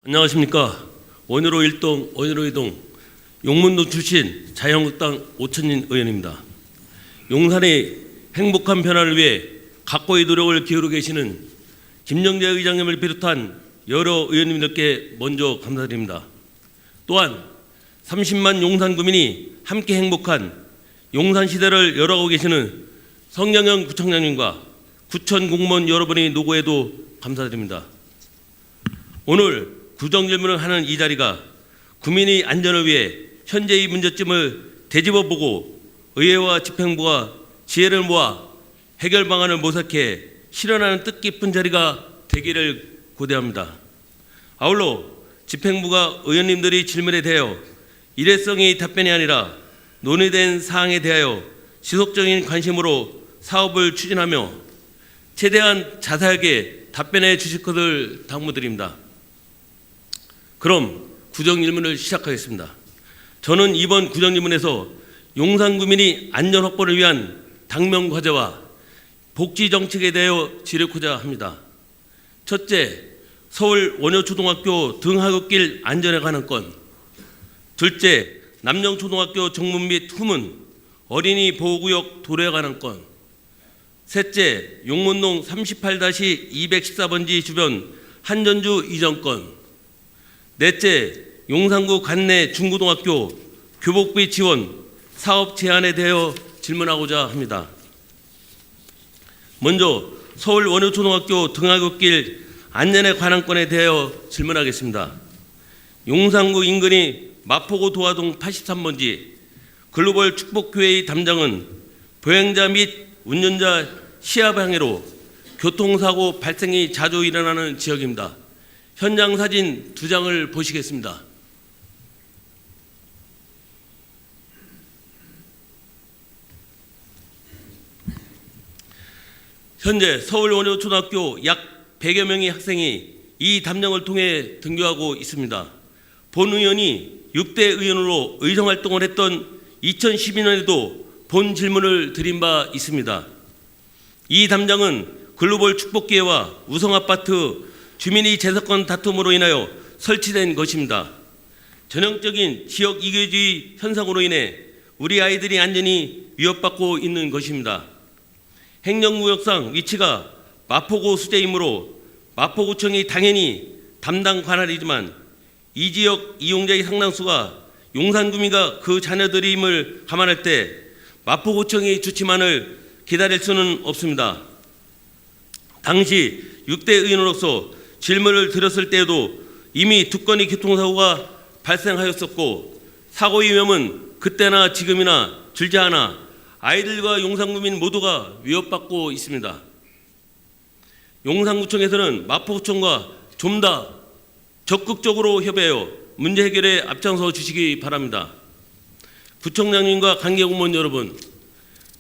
안녕하십니까. 원효로 1동, 원효로 2동, 용문동 출신 자유한국당 오천진 의원입니다. 용산의 행복한 변화를 위해 각고의 노력을 기울이고 계시는 김영재 의장님을 비롯한 여러 의원님들께 먼저 감사드립니다. 또한 30만 용산구민이 함께 행복한 용산시대를 열어가고 계시는 성영현 구청장님과 구청 공무원 여러분의 노고에도 감사드립니다. 오늘 구정질문을 하는 이 자리가 구민의 안전을 위해 현재의 문제점을 되짚어보고 의회와 집행부가 지혜를 모아 해결 방안을 모색해 실현하는 뜻깊은 자리가 되기를 고대합니다. 아울러 집행부가 의원님들의 질문에 대하여 일회성의 답변이 아니라 논의된 사항에 대하여 지속적인 관심으로 사업을 추진하며 최대한 자세하게 답변해 주실 것을 당부드립니다. 그럼 구정질문을 시작하겠습니다. 저는 이번 구정질문에서 용산구민의 안전 확보를 위한 당면 과제와 복지 정책에 대하여 지르고자 합니다. 첫째, 서울 원효초등학교 등하굣길 안전에 관한 건. 둘째, 남정초등학교 정문 및 후문 어린이 보호구역 도로에 관한 건. 셋째, 용문동 38-214번지 주변 한전주 이전 건. 넷째, 용산구 관내 중고등학교 교복비 지원 사업 제안에 대하여 질문하고자 합니다. 먼저 서울 원효초등학교 등하굣길 안전에 관한 건에 대하여 질문하겠습니다. 용산구 인근의 마포구 도화동 83번지 글로벌 축복교회의 담장은 보행자 및 운전자 시야 방해로 교통사고 발생이 자주 일어나는 지역입니다. 현장 사진 2장을 보시겠습니다. 현재 서울 원효초등학교 약 100여 명의 학생이 이 담장을 통해 등교하고 있습니다. 본 의원이 6대 의원으로 의정활동을 했던 2012년에도 본 질문을 드린 바 있습니다. 이 담장은 글로벌 축복교회와 우성아파트 주민의 재산권 다툼으로 인하여 설치된 것입니다. 전형적인 지역 이교주의 현상으로 인해 우리 아이들이 안전이 위협받고 있는 것입니다. 행정구역상 위치가 마포구 수재이므로 마포구청이 당연히 담당 관할이지만 이 지역 이용자의 상당수가 용산구민과 그 자녀들임을 감안할 때 마포구청의 주치만을 기다릴 수는 없습니다. 당시 6대 의원으로서 질문을 드렸을 때에도 이미 2건의 교통사고가 발생하였었고 사고의 위험은 그때나 지금이나 줄지 않아 아이들과 용산구민 모두가 위협받고 있습니다. 용산구청에서는 마포구청과 좀 더 적극적으로 협의하여 문제 해결에 앞장서 주시기 바랍니다. 구청장님과 관계공무원 여러분,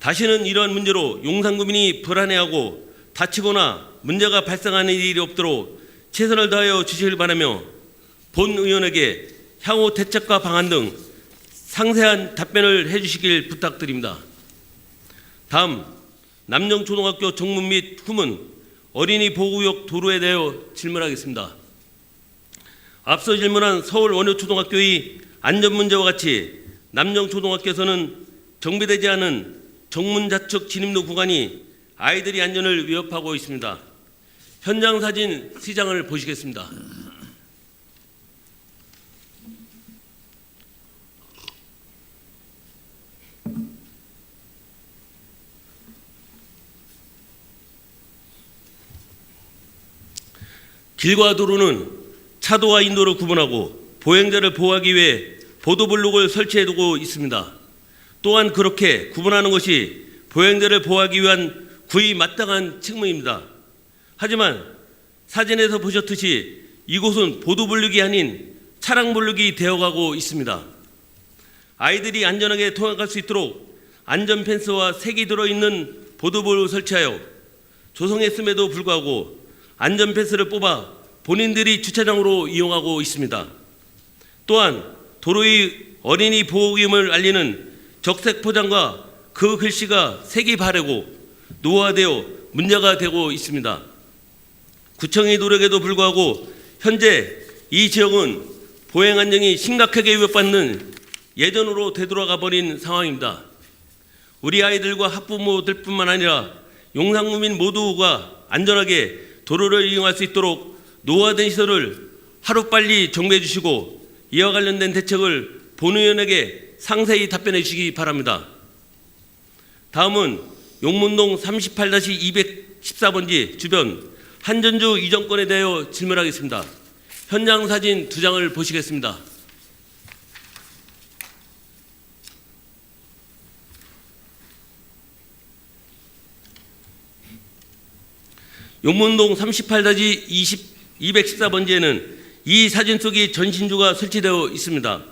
다시는 이러한 문제로 용산구민이 불안해하고 다치거나 문제가 발생하는 일이 없도록 최선을 다하여 주시길 바라며 본 의원에게 향후 대책과 방안 등 상세한 답변을 해주시길 부탁드립니다. 다음, 남정초등학교 정문 및 후문 어린이 보호구역 도로에 대하여 질문하겠습니다. 앞서 질문한 서울 원효초등학교의 안전 문제와 같이 남정초등학교에서는 정비되지 않은 정문 좌측 진입로 구간이 아이들의 안전을 위협하고 있습니다. 현장 사진 3장을 보시겠습니다. 길과 도로는 차도와 인도를 구분하고 보행자를 보호하기 위해 보도블록을 설치해두고 있습니다. 또한 그렇게 구분하는 것이 보행자를 보호하기 위한 구의 마땅한 책무입니다. 하지만 사진에서 보셨듯이 이곳은 보도블록이 아닌 차량블록이 되어가고 있습니다. 아이들이 안전하게 통학할 수 있도록 안전펜스와 색이 들어있는 보도블록을 설치하여 조성했음에도 불구하고 안전펜스를 뽑아 본인들이 주차장으로 이용하고 있습니다. 또한 도로의 어린이 보호구역을 알리는 적색 포장과 그 글씨가 색이 바래고 노화되어 문제가 되고 있습니다. 구청의 노력에도 불구하고 현재 이 지역은 보행 안정이 심각하게 위협받는 예전으로 되돌아가 버린 상황입니다. 우리 아이들과 학부모들뿐만 아니라 용산구민 모두가 안전하게 도로를 이용할 수 있도록 노후화된 시설을 하루빨리 정비해 주시고 이와 관련된 대책을 본의원에게 상세히 답변해 주시기 바랍니다. 다음은 용문동 38-214번지 주변 한전주 이전권에 대하여 질문하겠습니다. 현장 사진 2장을 보시겠습니다. 용문동 38-214번지에는 이 사진 속의 전신주가 설치되어 있습니다.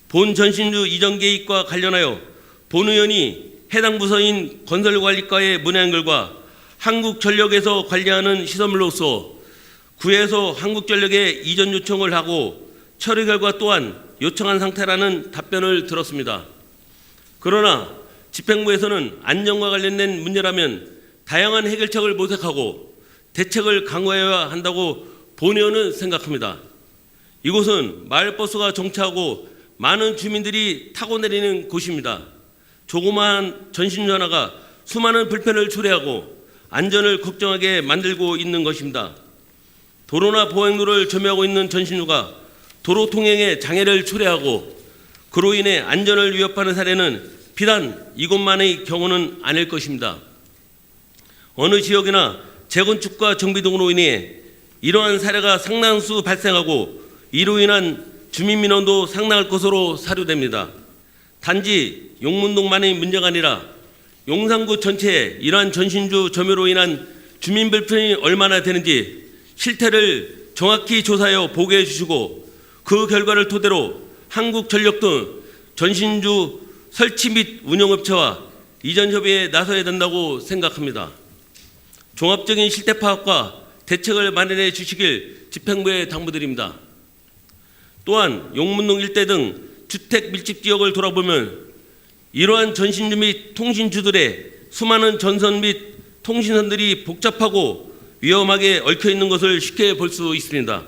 본 전신주 이전 계획과 관련하여 본 의원이 해당 부서인 건설관리과에 문의한 결과 한국전력에서 관리하는 시설물로서 구에서 한국전력에 이전 요청을 하고 처리 결과 또한 요청한 상태라는 답변을 들었습니다. 그러나 집행부에서는 안전과 관련된 문제라면 다양한 해결책을 모색하고 대책을 강화해야 한다고 본 의원은 생각합니다. 이곳은 마을버스가 정차하고 많은 주민들이 타고 내리는 곳입니다. 조그마한 전신주 하나가 수많은 불편을 초래하고 안전을 걱정하게 만들고 있는 것입니다. 도로나 보행로를 점유하고 있는 전신주가 도로 통행에 장애를 초래하고 그로 인해 안전을 위협하는 사례는 비단 이곳만의 경우는 아닐 것입니다. 어느 지역이나 재건축과 정비 등으로 인해 이러한 사례가 상당수 발생하고 이로 인한 주민 민원도 상당할 것으로 사료됩니다. 단지 용문동만의 문제가 아니라 용산구 전체에 이러한 전신주 점유로 인한 주민 불편이 얼마나 되는지 실태를 정확히 조사하여 보고해 주시고 그 결과를 토대로 한국전력 등 전신주 설치 및 운영업체와 이전 협의에 나서야 된다고 생각합니다. 종합적인 실태 파악과 대책을 마련해 주시길 집행부에 당부드립니다. 또한 용문동 일대 등 주택 밀집 지역을 돌아보면 이러한 전신주 및 통신주들의 수많은 전선 및 통신선들이 복잡하고 위험하게 얽혀 있는 것을 쉽게 볼 수 있습니다.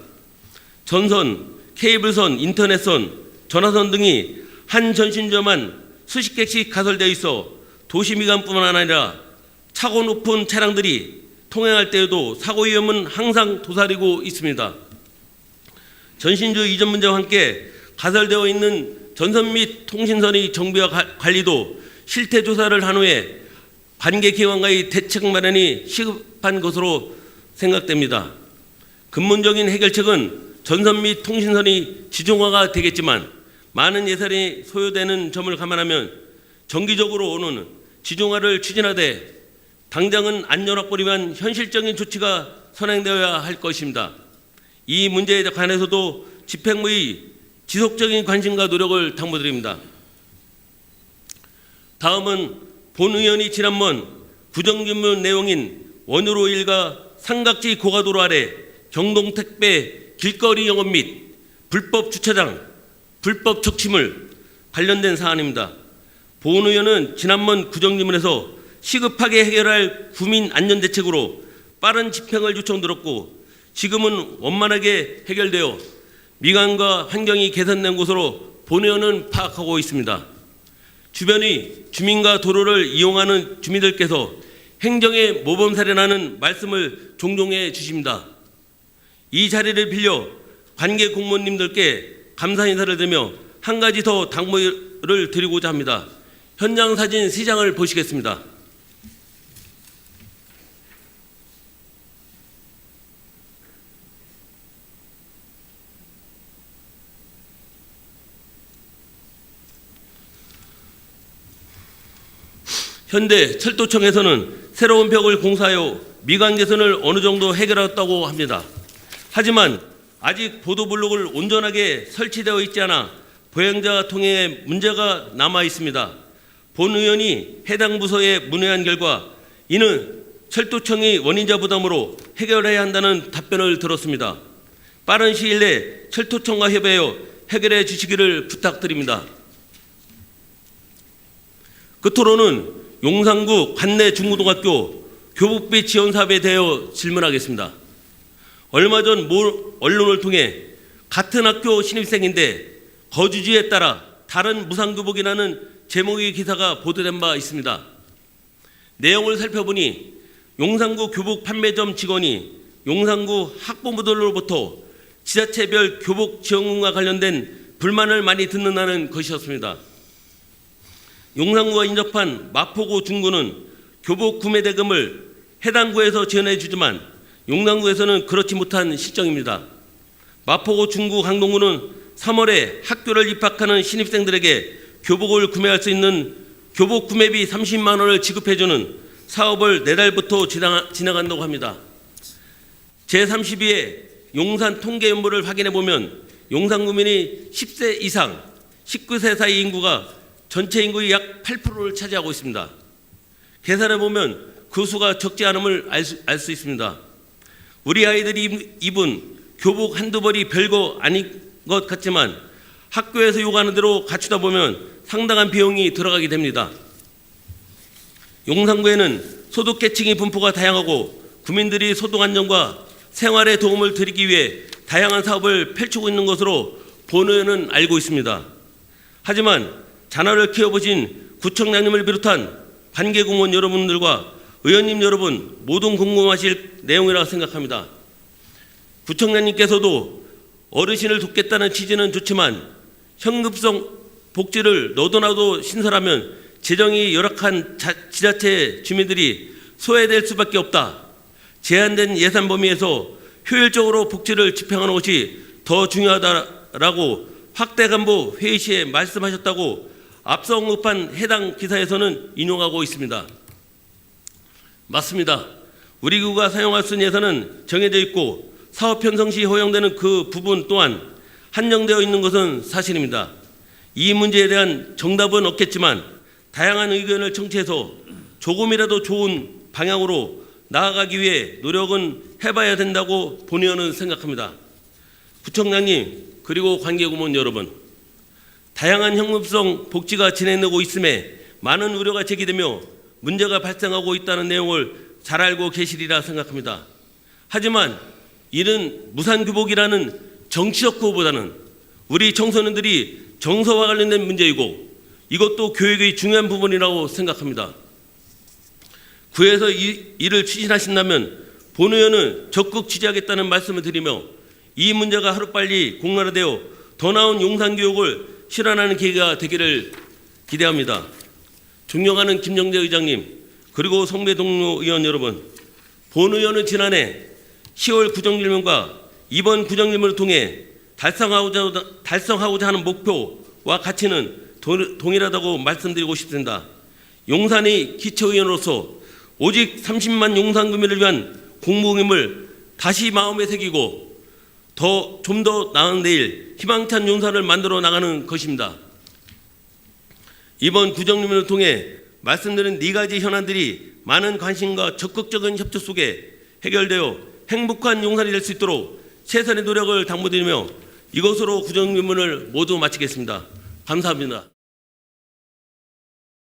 전선, 케이블선, 인터넷선, 전화선 등이 한 전신주에만 수십 개씩 가설되어 있어 도시 미관뿐만 아니라 차고 높은 차량들이 통행할 때에도 사고 위험은 항상 도사리고 있습니다. 전신주 이전 문제와 함께 가설되어 있는 전선 및 통신선의 정비와 관리도 실태 조사를 한 후에 관계 기관과의 대책 마련이 시급한 것으로 생각됩니다. 근본적인 해결책은 전선 및 통신선이 지중화가 되겠지만 많은 예산이 소요되는 점을 감안하면 정기적으로 오는 지중화를 추진하되 당장은 안전 확보를 위한 현실적인 조치가 선행되어야 할 것입니다. 이 문제에 관해서도 집행부의 지속적인 관심과 노력을 당부드립니다. 다음은 본 의원이 지난번 부정질문 내용인 원유로 일가 삼각지 고가도로 아래 경동택배 길거리 영업 및 불법 주차장, 불법 적치물 관련된 사안입니다. 본 의원은 지난번 부정질문에서 시급하게 해결할 구민 안전대책으로 빠른 집행을 요청드렸고 지금은 원만하게 해결되어 미관과 환경이 개선된 것으로 본 의원은 파악하고 있습니다. 주변의 주민과 도로를 이용하는 주민들께서 행정의 모범 사례라는 말씀을 종종 해 주십니다. 이 자리를 빌려 관계 공무원님들께 감사 인사를 드리며 한 가지 더 당부를 드리고자 합니다. 현장 사진 3장을 보시겠습니다. 현대 철도청에서는 새로운 벽을 공사하여 미관 개선을 어느 정도 해결했다고 합니다. 하지만 아직 보도블록을 온전하게 설치되어 있지 않아 보행자 통행에 문제가 남아 있습니다. 본 의원이 해당 부서에 문의한 결과 이는 철도청이 원인자 부담으로 해결해야 한다는 답변을 들었습니다. 빠른 시일 내 철도청과 협의하여 해결해 주시기를 부탁드립니다. 끝으로는 용산구 관내 중고등학교 교복비 지원 사업에 대하여 질문하겠습니다. 얼마 전 언론을 통해 같은 학교 신입생인데 거주지에 따라 다른 무상교복이라는 제목의 기사가 보도된 바 있습니다. 내용을 살펴보니 용산구 교복 판매점 직원이 용산구 학부모들로부터 지자체별 교복 지원금과 관련된 불만을 많이 듣는다는 것이었습니다. 용산구가 인접한 마포구 중구는 교복 구매 대금을 해당 구에서 지원해 주지만 용산구에서는 그렇지 못한 실정입니다. 마포구 중구 강동구는 3월에 학교를 입학하는 신입생들에게 교복을 구매할 수 있는 교복 구매비 30만 원을 지급해주는 사업을 내달부터 진행한다고 합니다. 제32회 용산 통계연보를 확인해보면 용산 구민이 10세 이상 19세 사이 인구가 전체 인구의 약 8%를 차지하고 있습니다. 계산해보면 그 수가 적지 않음을 알 수 있습니다. 우리 아이들이 입은 교복 한두 벌이 별거 아닌 것 같지만 학교에서 요구하는 대로 갖추다 보면 상당한 비용이 들어가게 됩니다. 용산구에는 소득계층의 분포가 다양하고 구민들이 소득 안정과 생활에 도움을 드리기 위해 다양한 사업을 펼치고 있는 것으로 본 의원은 알고 있습니다. 하지만 자녀를 키워보신 구청장님을 비롯한 관계공무원 여러분들과 의원님 여러분 모두 궁금하실 내용이라고 생각합니다. 구청장님께서도 어르신을 돕겠다는 취지는 좋지만 현금성 복지를 너도나도 신설하면 재정이 열악한 지자체 주민들이 소외될 수밖에 없다. 제한된 예산 범위에서 효율적으로 복지를 집행하는 것이 더 중요하다라고 확대간부 회의 시에 말씀하셨다고 앞서 언급한 해당 기사에서는 인용하고 있습니다. 맞습니다. 우리 구가 사용할 수 있는 예산은 정해져 있고 사업 편성 시 허용되는 그 부분 또한 한정되어 있는 것은 사실입니다. 이 문제에 대한 정답은 없겠지만 다양한 의견을 청취해서 조금이라도 좋은 방향으로 나아가기 위해 노력은 해봐야 된다고 본 의원은 생각합니다. 구청장님 그리고 관계공무원 여러분, 다양한 현금성 복지가 진행되고 있음에 많은 우려가 제기되며 문제가 발생하고 있다는 내용을 잘 알고 계시리라 생각합니다. 하지만 이는 무상교복이라는 정치적 구호보다는 우리 청소년들이 정서와 관련된 문제이고 이것도 교육의 중요한 부분이라고 생각합니다. 구에서 이를 추진하신다면 본 의원은 적극 지지하겠다는 말씀을 드리며 이 문제가 하루빨리 공론화되어 더 나은 용산교육을 실현하는 계기가 되기를 기대합니다. 존경하는 김정재 의장님 그리고 성배 동료 의원 여러분, 본 의원은 지난해 10월 구정질문과 이번 구정질문을 통해 달성하고자 하는 목표와 가치는 동일하다고 말씀드리고 싶습니다. 용산의 기초의원으로서 오직 30만 용산구민을 위한 공무임을 다시 마음에 새기고 좀 더 나은 내일 희망찬 용산을 만들어 나가는 것입니다. 이번 구정질문을 통해 말씀드린 4가지 현안들이 많은 관심과 적극적인 협조 속에 해결되어 행복한 용산이 될 수 있도록 최선의 노력을 당부드리며 이것으로 구정질문을 모두 마치겠습니다. 감사합니다.